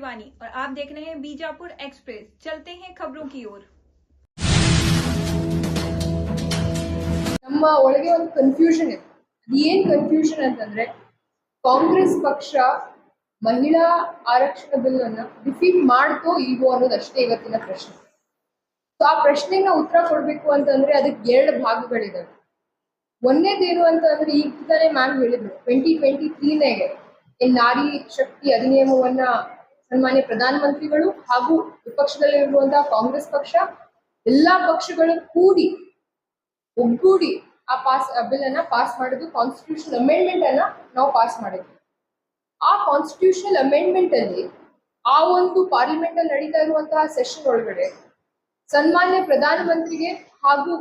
शिवानी और आप देख रहे हैं बीजापुर एक्सप्रेस। चलते हैं खबरों की ओर। ನಮ್ಮ ಒಳಗೆ ಒಂದು ಕನ್ಫ್ಯೂಷನ್ ಇದೆ. ಏನ್ ಕನ್ಫ್ಯೂಷನ್ ಅಂತಂದ್ರೆ ಕಾಂಗ್ರೆಸ್ ಪಕ್ಷ ಮಹಿಳಾ ಆರಕ್ಷಣ ಬಿಲ್ ಅನ್ನ ಡಿಫೀಟ್ ಮಾಡ್ತೋ ಇಲ್ವೋ ಅನ್ನೋದಷ್ಟೇ ಇವತ್ತಿನ ಪ್ರಶ್ನೆ. ಸೊ ಆ ಪ್ರಶ್ನೆಗೆ ನಾವು ಉತ್ತರ ಕೊಡ್ಬೇಕು ಅಂತಂದ್ರೆ ಅದಕ್ಕೆ ಎರಡು ಭಾಗಗಳಿದಾವೆ. ಒಂದೇದೇನು ಅಂತಂದ್ರೆ ಈಗ ತಾನೇ ಮ್ಯಾಮ್ ಹೇಳಿದ್ರು 2023 ನಾರಿ ಶಕ್ತಿ ಅಧಿನಿಯಮವನ್ನ ಸನ್ಮಾನ್ಯ ಪ್ರಧಾನಮಂತ್ರಿಗಳು ಹಾಗೂ ವಿಪಕ್ಷದಲ್ಲಿರುವಂತಹ ಕಾಂಗ್ರೆಸ್ ಪಕ್ಷ ಎಲ್ಲಾ ಪಕ್ಷಗಳು ಒಗ್ಗೂಡಿ ಆ ಬಿಲ್ ಅನ್ನ ಪಾಸ್ ಮಾಡಿದ್ವಿ. ಕಾನ್ಸ್ಟಿಟ್ಯೂಷನ್ ಅಮೆಂಡ್ಮೆಂಟ್ ಅನ್ನ ನಾವು ಪಾಸ್ ಮಾಡಿದ್ವಿ. ಆ ಕಾನ್ಸ್ಟಿಟ್ಯೂಷನಲ್ ಅಮೆಂಡ್ಮೆಂಟ್ ಅಲ್ಲಿ ಆ ಒಂದು ಪಾರ್ಲಿಮೆಂಟ್ ಅಲ್ಲಿ ನಡೀತಾ ಇರುವಂತಹ ಸೆಷನ್ ಒಳಗಡೆ ಸನ್ಮಾನ್ಯ ಪ್ರಧಾನಮಂತ್ರಿಗೆ ಹಾಗೂ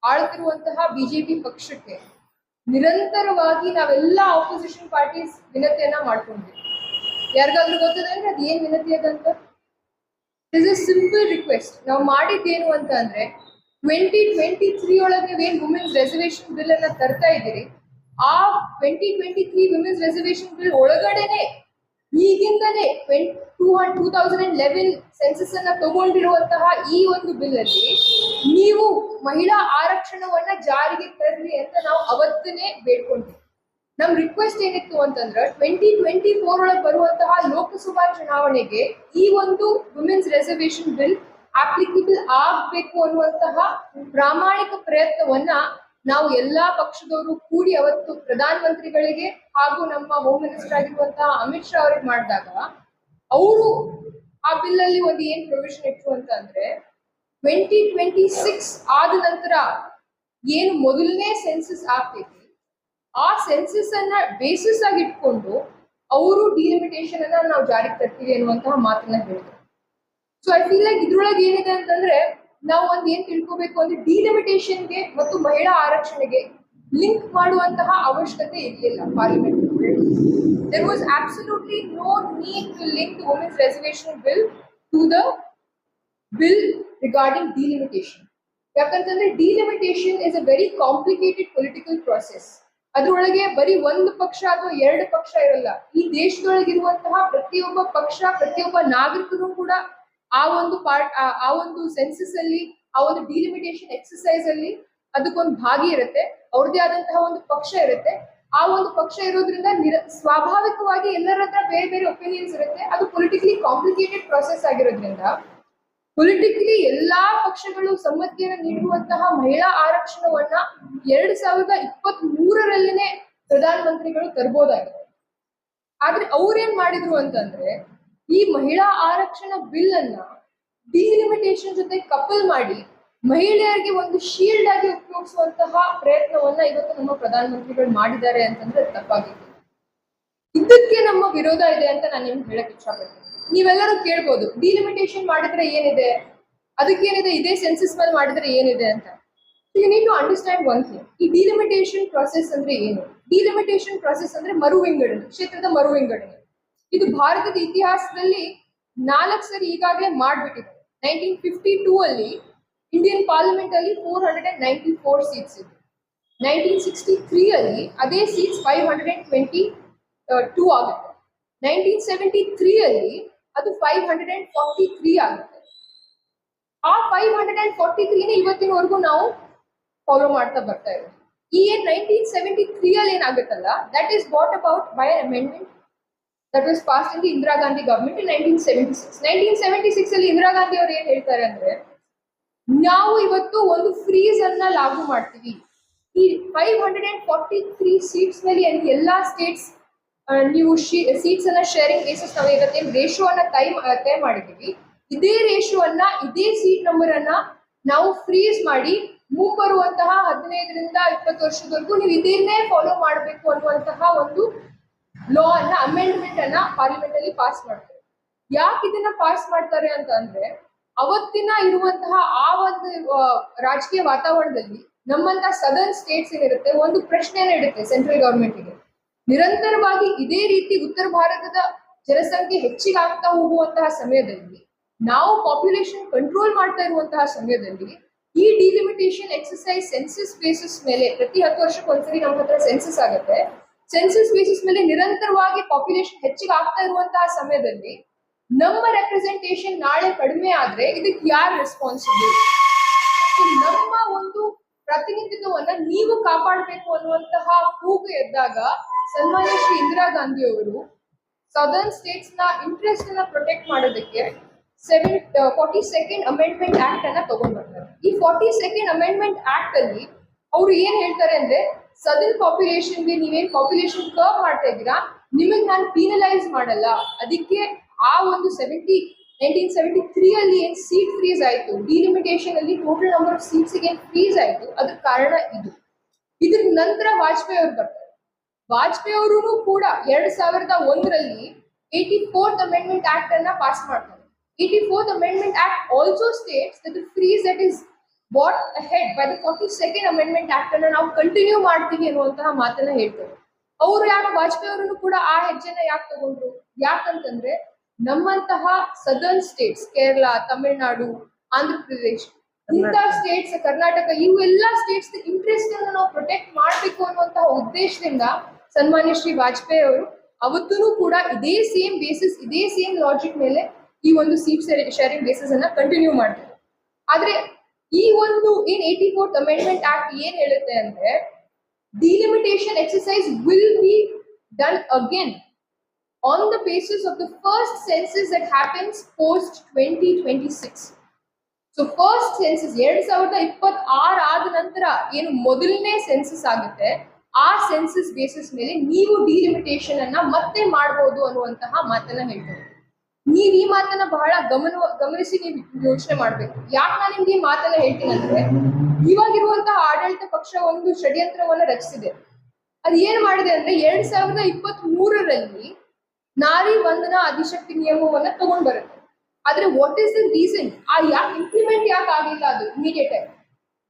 ಆಳ್ತಿರುವಂತಹ ಬಿಜೆಪಿ ಪಕ್ಷಕ್ಕೆ ನಿರಂತರವಾಗಿ ನಾವೆಲ್ಲ ಆಪೋಸಿಷನ್ ಪಾರ್ಟೀಸ್ ವಿನತಿಯನ್ನ ಮಾಡ್ಕೊಂಡ್ವಿ. ಯಾರಿಗಾದ್ರೂ ಗೊತ್ತದೆ ಅಂದ್ರೆ ಅದು ಏನ್ ವಿನತಿ ಅದಂತ? Is a simple request. ನಾವು ಮಾಡಿದ್ದೇನು ಅಂತ ಅಂದ್ರೆ 2023 ಒಳಗೆ ನೀವೇನ್ ವುಮೆನ್ಸ್ ರೆಸರ್ವೇಶನ್ ಬಿಲ್ ಅನ್ನ ತರ್ತಾ ಇದ್ದೀರಿ, ಆ 2023 ವುಮೆನ್ಸ್ ರೆಸರ್ವೇಶನ್ ಬಿಲ್ ಒಳಗಡೆನೆ ಈಗಿಂದಲೇ 2011 ಸೆನ್ಸಸ್ ಅನ್ನ ತಗೊಂಡಿರುವಂತಹ ಈ ಒಂದು ಬಿಲ್ ಅಲ್ಲಿ ನೀವು ಮಹಿಳಾ ಆರಕ್ಷಣವನ್ನ ಜಾರಿಗೆ ತರ್ರಿ ಅಂತ ನಾವು ಅವತ್ತನೇ ಬೇಡ್ಕೊಂಡ್ವಿ. ನಮ್ ರಿಕ್ವೆಸ್ಟ್ ಏನಿತ್ತು ಅಂತಂದ್ರೆ 2024 ಒಳಗೆ ಬರುವಂತಹ ಲೋಕಸಭಾ ಚುನಾವಣೆಗೆ ಈ ಒಂದು ವುಮೆನ್ಸ್ ರೆಸರ್ವೇಶನ್ ಬಿಲ್ ಅಪ್ಲಿಕೇಬಲ್ ಆಗ್ಬೇಕು ಅನ್ನುವಂತಹ ಪ್ರಾಮಾಣಿಕ ಪ್ರಯತ್ನವನ್ನ ನಾವು ಎಲ್ಲಾ ಪಕ್ಷದವರು ಕೂಡಿ ಅವತ್ತು ಪ್ರಧಾನಮಂತ್ರಿಗಳಿಗೆ ಹಾಗೂ ನಮ್ಮ ಹೋಮ್ ಮಿನಿಸ್ಟರ್ ಆಗಿರುವಂತಹ ಅಮಿತ್ ಶಾ ಅವ್ರಿಗೆ ಮಾಡಿದಾಗ ಅವರು ಆ ಬಿಲ್ ಅಲ್ಲಿ ಒಂದು ಏನ್ ಪ್ರೊವಿಷನ್ ಇತ್ತು ಅಂತ ಅಂದ್ರೆ 2026 ಆದ ನಂತರ ಏನು ಮೊದಲನೇ ಸೆನ್ಸಸ್ ಆಗ್ತೈತಿ ಆ ಸೆನ್ಸಸ್ ಅನ್ನ ಬೇಸಿಸ್ ಆಗಿ ಇಟ್ಕೊಂಡು ಅವರು ಡಿಲಿಮಿಟೇಷನ್ ಅನ್ನ ನಾವು ಜಾರಿಗೆ ತರ್ತೀವಿ ಅನ್ನುವಂತಹ ಮಾತನ್ನ ಹೇಳಿದ್ರು. ಸೊ ಐ ಫೀಲ್ ಲೈಕ್ ಇದ್ರೊಳಗೆ ಏನಿದೆ ಅಂತಂದ್ರೆ ನಾವು ಒಂದ್ ಏನ್ ತಿಳ್ಕೋಬೇಕು ಅಂದ್ರೆ ಡಿಲಿಮಿಟೇಷನ್ಗೆ ಮತ್ತು ಮಹಿಳಾ ಆರಕ್ಷಣೆಗೆ ಲಿಂಕ್ ಮಾಡುವಂತಹ ಅವಶ್ಯಕತೆ ಇರಲಿಲ್ಲ parliament. There was absolutely no need to link the women's reservation bill to the bill regarding delimitation. ಯಾಕಂತಂದ್ರೆ delimitation is a very complicated political process. ಅದ್ರೊಳಗೆ ಬರೀ ಒಂದು ಪಕ್ಷ ಅಥವಾ ಎರಡು ಪಕ್ಷ ಇರಲ್ಲ. ಈ ದೇಶದೊಳಗಿರುವಂತಹ ಪ್ರತಿಯೊಬ್ಬ ಪಕ್ಷ, ಪ್ರತಿಯೊಬ್ಬ ನಾಗರಿಕರು ಕೂಡ ಆ ಒಂದು ಸೆನ್ಸಸ್ ಅಲ್ಲಿ, ಆ ಒಂದು ಡಿಲಿಮಿಟೇಷನ್ ಎಕ್ಸರ್ಸೈಸ್ ಅಲ್ಲಿ ಅದಕ್ಕೊಂದು ಭಾಗಿ ಇರುತ್ತೆ. ಅವ್ರದೇ ಆದಂತಹ ಒಂದು ಪಕ್ಷ ಇರುತ್ತೆ. ಆ ಒಂದು ಪಕ್ಷ ಇರೋದ್ರಿಂದ ಸ್ವಾಭಾವಿಕವಾಗಿ ಎಲ್ಲರ ಹತ್ರ ಬೇರೆ ಬೇರೆ ಒಪಿನಿಯನ್ಸ್ ಇರುತ್ತೆ. ಅದು ಪೊಲಿಟಿಕಲಿ ಕಾಂಪ್ಲಿಕೇಟೆಡ್ ಪ್ರಾಸೆಸ್ ಆಗಿರೋದ್ರಿಂದ ಪೊಲಿಟಿಕಲಿ ಎಲ್ಲಾ ಪಕ್ಷಗಳು ಸಮ್ಮತಿಯನ್ನು ನೀಡುವಂತಹ ಮಹಿಳಾ ಆರಕ್ಷಣವನ್ನ 2023 ಪ್ರಧಾನಮಂತ್ರಿಗಳು ತರಬಹುದಾಗಿದೆ. ಆದ್ರೆ ಅವ್ರೇನ್ ಮಾಡಿದ್ರು ಅಂತಂದ್ರೆ ಈ ಮಹಿಳಾ ಆರಕ್ಷಣ ಬಿಲ್ ಅನ್ನ ಡಿಲಿಮಿಟೇಷನ್ ಜೊತೆ ಕಪಲ್ ಮಾಡಿ ಮಹಿಳೆಯರಿಗೆ ಒಂದು ಶೀಲ್ಡ್ ಆಗಿ ಉಪಯೋಗಿಸುವಂತಹ ಪ್ರಯತ್ನವನ್ನ ಇವತ್ತು ನಮ್ಮ ಪ್ರಧಾನಮಂತ್ರಿಗಳು ಮಾಡಿದ್ದಾರೆ ಅಂತಂದ್ರೆ ತಪ್ಪಾಗಿದೆ. ಇದಕ್ಕೆ ನಮ್ಮ ವಿರೋಧ ಇದೆ ಅಂತ ನಾನು ನಿಮ್ಗೆ ಹೇಳಕ್ ಇಷ್ಟಪಡ್ತೀನಿ. ನೀವೆಲ್ಲರೂ ಕೇಳ್ಬೋದು ಡಿಲಿಮಿಟೇಷನ್ ಮಾಡಿದ್ರೆ ಏನಿದೆ, ಅದಕ್ಕೇನಿದೆ, ಇದೇ ಸೆನ್ಸಸ್ ಮೇಲೆ ಮಾಡಿದ್ರೆ ಏನಿದೆ ಅಂತ. You need to understand one thing. ಈ ಡಿಲಿಮಿಟೇಷನ್ ಪ್ರಾಸೆಸ್ ಅಂದ್ರೆ ಏನು? ಡಿಲಿಮಿಟೇಷನ್ ಪ್ರಾಸೆಸ್ ಅಂದ್ರೆ ಮರುವಿಂಗಡಣೆ, ಕ್ಷೇತ್ರದ ಮರುವಿಂಗಡಣೆ. ಇದು ಭಾರತದ ಇತಿಹಾಸದಲ್ಲಿ 4 ಸರಿ ಈಗಾಗಲೇ ಮಾಡ್ಬಿಟ್ಟಿದೆ. 1952 ಅಲ್ಲಿ ಇಂಡಿಯನ್ ಪಾರ್ಲಿಮೆಂಟ್ ಅಲ್ಲಿ 494 ಸೀಟ್ಸ್ ಇತ್ತು. 1963 ಅಲ್ಲಿ ಅದೇ ಸೀಟ್ಸ್ 522 ಆಗುತ್ತೆ. 1973 ಅಲ್ಲಿ ಅದು 543 ಆಗುತ್ತೆ. ಆ 543 ಇವತ್ತಿನವರೆಗೂ ನಾವು ಫಾಲೋ ಮಾಡ್ತಾ ಬರ್ತಾ ಇದ್ದೀವಿ. ಈ 1973 ಅಲ್ಲಿ ಏನಾಗುತ್ತಲ್ಲ, that is what about by amendment that was passed in the Indira Gandhi government in 1976. 1976 ಅಲ್ಲಿ ಇಂದಿರಾ ಗಾಂಧಿ ಅವರು ಏನ್ ಹೇಳ್ತಾರೆ ಅಂದ್ರೆ ನಾವು ಇವತ್ತು ಒಂದು ಫ್ರೀಸ್ ಅನ್ನ ಲಾಗು ಮಾಡ್ತೀವಿ. ಈ 543 ಸೀಟ್ಸ್ ಮೇಲೆ ಎಲ್ಲಾ ಸ್ಟೇಟ್ಸ್ ನೀವು ಸೀಟ್ಸ್ ಅನ್ನ ಶೇರಿಂಗ್ ಬೇಸಿಸ್ ನಾವು ಇವತ್ತೇನು ರೇಷಿಯೋ ಅನ್ನ ತಯ ಮಾಡಿದೀವಿ, ಇದೇ ರೇಷಿಯೋ ಅನ್ನ, ಇದೇ ಸೀಟ್ ನಂಬರ್ ಅನ್ನ ನಾವು ಫ್ರೀಸ್ ಮಾಡಿ ಮುಂಬರುವಂತಹ 15ರಿಂದ 20 ವರ್ಷದವರೆಗೂ ನೀವು ಇದನ್ನೇ ಫಾಲೋ ಮಾಡಬೇಕು ಅನ್ನುವಂತಹ ಒಂದು ಲಾ ಅನ್ನ, ಅಮೆಂಡ್ಮೆಂಟ್ ಅನ್ನ ಪಾರ್ಲಿಮೆಂಟ್ ಅಲ್ಲಿ ಪಾಸ್ ಮಾಡ್ತಾರೆ. ಯಾಕೆ ಇದನ್ನ ಪಾಸ್ ಮಾಡ್ತಾರೆ ಅಂತ ಅಂದ್ರೆ ಅವತ್ತಿನ ಇರುವಂತಹ ಆ ಒಂದು ರಾಜಕೀಯ ವಾತಾವರಣದಲ್ಲಿ ನಮ್ಮಂತ ಸದರ್ನ್ ಸ್ಟೇಟ್ಸ್ ಏನಿರುತ್ತೆ ಒಂದು ಪ್ರಶ್ನೆನ ಇಡುತ್ತೆ ಸೆಂಟ್ರಲ್ ಗವರ್ಮೆಂಟ್ಗೆ. ನಿರಂತರವಾಗಿ ಇದೇ ರೀತಿ ಉತ್ತರ ಭಾರತದ ಜನಸಂಖ್ಯೆ ಹೆಚ್ಚಿಗೆ ಆಗ್ತಾ ಹೋಗುವಂತಹ ಸಮಯದಲ್ಲಿ, ನಾವು ಪಾಪ್ಯುಲೇಷನ್ ಕಂಟ್ರೋಲ್ ಮಾಡ್ತಾ ಇರುವಂತಹ ಸಮಯದಲ್ಲಿ ಈ ಡಿಲಿಮಿಟೇಷನ್ ಎಕ್ಸರ್ಸೈಸ್ ಸೆನ್ಸಸ್ ಬೇಸಿಸ್ ಮೇಲೆ ಪ್ರತಿ 10 ವರ್ಷಕ್ಕೆ ಒಂದ್ಸರಿ ನಮ್ಮ ಹತ್ರ ಸೆನ್ಸಸ್ ಆಗುತ್ತೆ. ಸೆನ್ಸಸ್ ಬೇಸಿಸ್ ಮೇಲೆ ನಿರಂತರವಾಗಿ ಪಾಪ್ಯುಲೇಷನ್ ಹೆಚ್ಚಿಗೆ ಆಗ್ತಾ ಇರುವಂತಹ ಸಮಯದಲ್ಲಿ ನಮ್ಮ ರೆಪ್ರೆಸೆಂಟೇಷನ್ ನಾಳೆ ಕಡಿಮೆ ಆದ್ರೆ ಇದಕ್ಕೆ ಯಾರು ರೆಸ್ಪಾನ್ಸಿಬಲ್? ನಮ್ಮ ಒಂದು ಪ್ರಾತಿನಿಧ್ಯವನ್ನ ನೀವು ಕಾಪಾಡಬೇಕು ಅನ್ನುವಂತಹ ಕೂಗು ಎದ್ದಾಗ ಸನ್ಮಾನ್ಯ ಶ್ರೀ ಇಂದಿರಾ ಗಾಂಧಿ ಅವರು ಸದರ್ನ್ ಸ್ಟೇಟ್ಸ್ ನ ಇಂಟ್ರೆಸ್ಟ್ ಅನ್ನ ಪ್ರೊಟೆಕ್ಟ್ ಮಾಡೋದಕ್ಕೆ 42nd ಅಮೆಂಡ್ಮೆಂಟ್ ಆಕ್ಟ್ ಅನ್ನ ತಗೊಂಡ್ ಬರ್ತಾರೆ. ಈ 42nd ಅಮೆಂಡ್ಮೆಂಟ್ ಆಕ್ಟ್ ಅಲ್ಲಿ ಅವರು ಏನ್ ಹೇಳ್ತಾರೆ ಅಂದ್ರೆ, ಸದರ್ನ್ ಪಾಪ್ಯುಲೇಷನ್ಗೆ ನೀವೇನ್ ಪಾಪ್ಯುಲೇಷನ್ ಕರ್ವ್ ಮಾಡ್ತಾ ಇದ್ದೀರಾ, ನಿಮಗ್ ನಾನು ಪೀನಲೈಸ್ ಮಾಡಲ್ಲ. ಅದಕ್ಕೆ ಆ ಒಂದು 1973 ಅಲ್ಲಿ ಏನ್ ಸೀಟ್ ಫ್ರೀಸ್ ಆಯ್ತು, ಡಿಲಿಮಿಟೇಷನ್ ಅಲ್ಲಿ ಟೋಟಲ್ ನಂಬರ್ ಆಫ್ ಸೀಟ್ಸ್ ಏನ್ ಫ್ರೀಸ್ ಆಯ್ತು, ಅದಕ್ಕೆ ಕಾರಣ ಇದು. ಇದ್ರ ನಂತರ ವಾಜಪೇಯಿ ಅವರು ಬರ್ತಾರೆ. ವಾಜಪೇಯಿ ಅವರು ಕೂಡ 2001ರಲ್ಲಿ 84th ಅಮೆಂಡ್ಮೆಂಟ್ ಆಕ್ಟ್ ಅನ್ನ ಪಾಸ್ ಮಾಡ್ತಾರೆ. 84th amendment act also States that the freeze that is brought ahead by the 42nd amendment act ಅನ್ನ ನಾವು ಕಂಟಿನ್ಯೂ ಮಾಡ್ತೀವಿ ಅನ್ನುವಂತಹ ಮಾತನ್ನ ಹೇಳ್ತಾರೆ. ಅವರು ವಾಜಪೇಯಿ ಅವರು ಕೂಡ ಆ ಹೆಜ್ಜೆನ ಯಾಕೆ ತಗೊಂಡ್ರು? ಯಾಕಂತಂದ್ರೆ ನಮ್ಮಂತಹ ಸದರ್ನ್ ಸ್ಟೇಟ್ಸ್, ಕೇರಳ, ತಮಿಳುನಾಡು, ಆಂಧ್ರ ಪ್ರದೇಶ್, ಇಂಥ ಸ್ಟೇಟ್ಸ್, ಕರ್ನಾಟಕ, ಇವೆಲ್ಲ ಸ್ಟೇಟ್ಸ್ ಇಂಟ್ರೆಸ್ಟ್ ಅನ್ನು ನಾವು ಪ್ರೊಟೆಕ್ಟ್ ಮಾಡಬೇಕು ಅನ್ನುವಂತಹ ಉದ್ದೇಶದಿಂದ ಸನ್ಮಾನ್ಯ ಶ್ರೀ ವಾಜಪೇಯಿ ಅವರು ಅವತ್ತೂ ಕೂಡ ಇದೇ ಸೇಮ್ ಬೇಸಿಸ್, ಇದೇ ಸೇಮ್ ಲಾಜಿಕ್ ಮೇಲೆ ಈ ಒಂದು ಸೀಟ್ ಶೇರಿಂಗ್ ಬೇಸಿಸ್ ಅನ್ನ ಕಂಟಿನ್ಯೂ ಮಾಡ್ತಾರೆ. ಆದ್ರೆ ಈ ಒಂದು 84th ಅಮೆಂಡ್ಮೆಂಟ್ ಆಕ್ಟ್ ಏನ್ ಹೇಳುತ್ತೆ ಅಂದ್ರೆ, delimitation exercise will be done again on the basis of the first census that happens post 2026. So first census 2026 ಆದ ನಂತರ ಏನು ಮೊದಲನೇ ಸೆನ್ಸಸ್ ಆಗುತ್ತೆ, ಆ ಸೆನ್ಸಸ್ ಬೇಸಿಸ್ ಮೇಲೆ ನೀವು ಡಿಲಿಮಿಟೇಷನ್ ಅನ್ನ ಮತ್ತೆ ಮಾಡಬಹುದು ಅನ್ನುವಂತಹ ಮಾತನ್ನ ಹೇಳ್ತಾರೆ. ನೀವ್ ಈ ಮಾತನ್ನ ಬಹಳ ಗಮನಿಸಿ ನೀವು ಯೋಚನೆ ಮಾಡ್ಬೇಕು. ಯಾಕೆ ನಾನು ನಿಮ್ಗೆ ಈ ಮಾತನ್ನ ಹೇಳ್ತೀನಿ ಅಂದ್ರೆ, ಇವಾಗಿರುವಂತಹ ಆಡಳಿತ ಪಕ್ಷ ಒಂದು ಷಡ್ಯಂತ್ರವನ್ನ ರಚಿಸಿದೆ. ಅದು ಏನ್ ಮಾಡಿದೆ ಅಂದ್ರೆ, 2023ರಲ್ಲಿ ನಾರಿ ವಂದನಾ ಅಧಿಶಕ್ತಿ ನಿಯಮವನ್ನ ತಗೊಂಡ್ ಬರುತ್ತೆ. ಆದ್ರೆ ವಾಟ್ ಇಸ್ ದ ರೀಸನ್? ಯಾಕೆ ಇಂಪ್ಲಿಮೆಂಟ್ ಯಾಕೆ ಆಗಿಲ್ಲ ಅದು ಇಮಿಡಿಯೇಟ್ ಆಗಿ?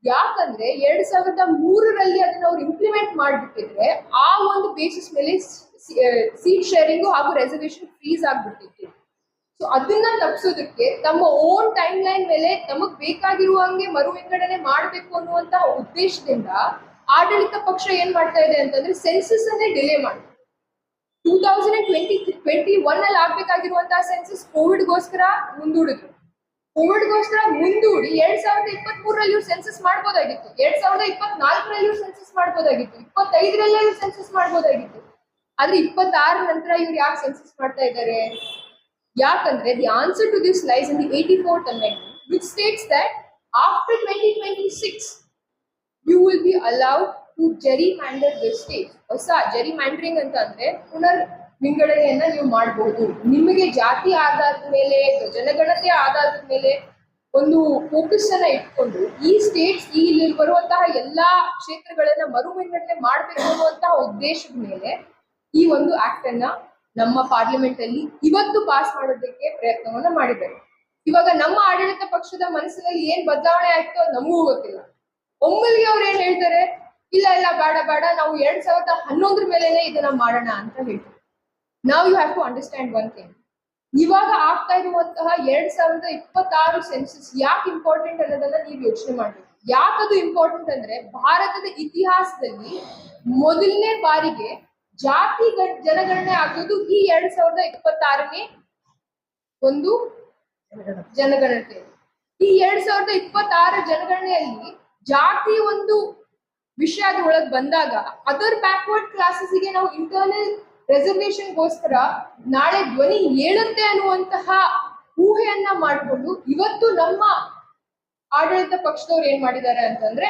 ಯಾಕಂದ್ರೆ 2003ರಲ್ಲಿ ಅದನ್ನ ಅವ್ರು ಇಂಪ್ಲಿಮೆಂಟ್ ಮಾಡ್ಬಿಟ್ಟಿದ್ರೆ ಆ ಒಂದು ಬೇಸಿಸ್ ಮೇಲೆ ಸೀಟ್ ಶೇರಿಂಗು ಹಾಗೂ ರೆಸರ್ವೇಶನ್ ಫ್ರೀಸ್ ಆಗ್ಬಿಟ್ಟಿತ್ತು. ಸೊ ಅದನ್ನ ತಪ್ಪಿಸೋದಕ್ಕೆ ತಮ್ಮ ಓನ್ ಟೈಮ್ ಲೈನ್ ಮೇಲೆ ತಮಗ್ ಬೇಕಾಗಿರುವಂಗೆ ಮರು ವಿಂಗಡಣೆ ಮಾಡ್ಬೇಕು ಅನ್ನುವಂತಹ ಉದ್ದೇಶದಿಂದ ಆಡಳಿತ ಪಕ್ಷ ಏನ್ ಮಾಡ್ತಾ ಇದೆ ಅಂತಂದ್ರೆ, ಸೆನ್ಸಸ್ ಅನ್ನೇ ಡಿಲೇ ಮಾಡಿ 2021 ಅಲ್ಲಿ ಆಗ್ಬೇಕಾಗಿರುವಂತಹ ಸೆನ್ಸಸ್ ಕೋವಿಡ್ಗೋಸ್ಕರ ಮುಂದೂಡಿದ್ರು. ಕೋವಿಡ್ಗೋಸ್ಕರ ಮುಂದೂಡಿ 2023ರಲ್ಲಿ ಇವ್ರು ಸೆನ್ಸಸ್ ಮಾಡ್ಬೋದಾಗಿತ್ತು, 2024ರಲ್ಲಿ ಇವ್ರು ಸೆನ್ಸಸ್ ಮಾಡ್ಬೋದಾಗಿತ್ತು, 25ರಲ್ಲಿ ಇವ್ರು ಸೆನ್ಸಸ್ ಮಾಡ್ಬೋದಾಗಿತ್ತು. ಆದ್ರೆ 26 ನಂತರ ಇವ್ರು ಯಾಕೆ ಸೆನ್ಸಸ್ ಮಾಡ್ತಾ ಇದ್ದಾರೆ? ಯಾಕಂದ್ರೆ the answer to this lies in the 84th amendment which states that after 2026 you will be allowed to gerrymander the state. ಹೊಸ ಜೆರಿಮ್ಯಾಂಡ್ರಿಂಗ್ ಅಂತ ಅಂದ್ರೆ ಪುನರ್ ವಿಂಗಡಣೆಯನ್ನ ನೀವು ಮಾಡಬಹುದು. ನಿಮಗೆ ಜಾತಿ ಆಧಾರದ ಮೇಲೆ, ಜನಗಣತಿ ಆಧಾರದ ಮೇಲೆ ಒಂದು ಫೋಕಸ್ ಅನ್ನ ಇಟ್ಕೊಂಡು ಈ ಸ್ಟೇಟ್ಸ್ ಇಲ್ಲಿ ಬರುವಂತಹ ಎಲ್ಲಾ ಕ್ಷೇತ್ರಗಳನ್ನ ಮರು ವಿಂಗಡಣೆ ಮಾಡಬೇಕು ಅನ್ನುವಂತಹ ಉದ್ದೇಶದ ಮೇಲೆ ಈ ಒಂದು ಆಕ್ಟ್ ಅನ್ನ ನಮ್ಮ ಪಾರ್ಲಿಮೆಂಟ್ ಅಲ್ಲಿ ಇವತ್ತು ಪಾಸ್ ಮಾಡೋದಕ್ಕೆ ಪ್ರಯತ್ನವನ್ನ ಮಾಡಿದ್ದಾರೆ. ಇವಾಗ ನಮ್ಮ ಆಡಳಿತ ಪಕ್ಷದ ಮನಸ್ಸಿನಲ್ಲಿ ಏನ್ ಬದಲಾವಣೆ ಆಯ್ತು ಅದು ನಮಗೂ ಗೊತ್ತಿಲ್ಲ. ಒಮ್ಮೆಲ್ಗೆ ಅವ್ರು ಏನ್ ಹೇಳ್ತಾರೆ, ಇಲ್ಲ ಇಲ್ಲ ಬೇಡ ನಾವು 2011 ಮೇಲೆನೆ ಇದನ್ನ ಮಾಡೋಣ ಅಂತ ಹೇಳ್ತಾರೆ. ನಾವ್ you have to understand one thing. ಇವಾಗ ಆಗ್ತಾ ಇರುವಂತಹ 2026 ಸೆನ್ಸಸ್ ಯಾಕೆ ಇಂಪಾರ್ಟೆಂಟ್ ಅನ್ನೋದನ್ನ ನೀವು ಯೋಚನೆ ಮಾಡ್ಬೇಕು. ಯಾಕದು ಇಂಪಾರ್ಟೆಂಟ್ ಅಂದ್ರೆ, ಭಾರತದ ಇತಿಹಾಸದಲ್ಲಿ ಮೊದಲನೇ ಬಾರಿಗೆ ಜಾತಿ ಜನಗಣನೆ ಆಗೋದು ಈ 2026ನೇ ಒಂದು ಜನಗಣತಿ. ಈ 2026 ಜನಗಣನೆಯಲ್ಲಿ ಜಾತಿ ಒಂದು ವಿಷಯದ ಒಳಗೆ ಬಂದಾಗ ಅದರ್ ಬ್ಯಾಕ್ವರ್ಡ್ ಕ್ಲಾಸಸ್ಗೆ ನಾವು ಇಂಟರ್ನಲ್ ರಿಸರ್ವೇಶನ್ಗೋಸ್ಕರ ನಾಳೆ ಧ್ವನಿ ಏಳುತ್ತೆ ಅನ್ನುವಂತಹ ಊಹೆಯನ್ನ ಮಾಡಿಕೊಂಡು ಇವತ್ತು ನಮ್ಮ ಆಡಳಿತ ಪಕ್ಷದವ್ರು ಏನ್ ಮಾಡಿದ್ದಾರೆ ಅಂತಂದ್ರೆ,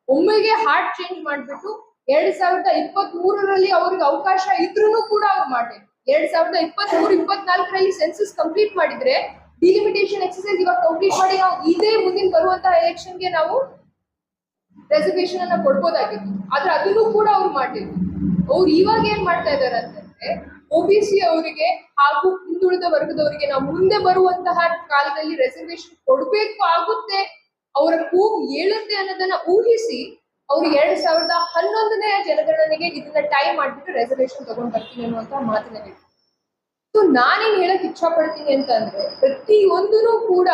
ಒಮ್ಮೆಗೆ ಹಾರ್ಟ್ ಚೇಂಜ್ ಮಾಡ್ಬಿಟ್ಟು 2023ರಲ್ಲಿ ಅವ್ರಿಗೆ ಅವಕಾಶ ಇದ್ರೂ ಕೂಡ ಅವ್ರು ಮಾಡಿ 2023-24ರಲ್ಲಿ ಸೆನ್ಸಸ್ ಕಂಪ್ಲೀಟ್ ಮಾಡಿದ್ರೆ ಡಿಲಿಮಿಟೇಷನ್ ಎಕ್ಸರ್ಸೈಸ್ ಇವಾಗ ಕಂಪ್ಲೀಟ್ ಮಾಡಿ ನಾವು ಇದೇ ಮುಂದಿನ ಬರುವಂತಹ ಎಲೆಕ್ಷನ್ಗೆ ನಾವು ರೆಸರ್ವೇಶನ್ ಅನ್ನ ಕೊಡ್ಬೋದಾಗಿತ್ತು. ಆದ್ರೆ ಅದನ್ನು ಕೂಡ ಅವ್ರು ಮಾಡಿದ್ರು. ಅವ್ರು ಇವಾಗ ಏನ್ ಮಾಡ್ತಾ ಇದಾರೆ ಅಂತಂದ್ರೆ, OBC ಅವರಿಗೆ ಹಾಗೂ ಹಿಂದುಳಿದ ವರ್ಗದವರಿಗೆ ನಾವು ಮುಂದೆ ಬರುವಂತಹ ಕಾಲದಲ್ಲಿ ರೆಸರ್ವೇಶನ್ ಕೊಡ್ಬೇಕು ಆಗುತ್ತೆ, ಅವರ ಕೂಗು ಏಳುತ್ತೆ ಅನ್ನೋದನ್ನ ಊಹಿಸಿ ಅವ್ರು 2011ನೇ ಜನಗಣನೆಗೆ ಇದನ್ನ ಟೈಮ್ ಮಾಡ್ಬಿಟ್ಟು ರೆಸರ್ವೇಶನ್ ತಗೊಂಡ್ ಬರ್ತೀನಿ ಅನ್ನುವಂತಹ ಮಾತನ್ನ ಹೇಳಿ. ಸೊ ನಾನೇನ್ ಹೇಳಕ್ ಇಚ್ಛಾ ಪಡ್ತೀನಿ ಅಂತ ಅಂದ್ರೆ, ಪ್ರತಿಯೊಂದೂ ಕೂಡ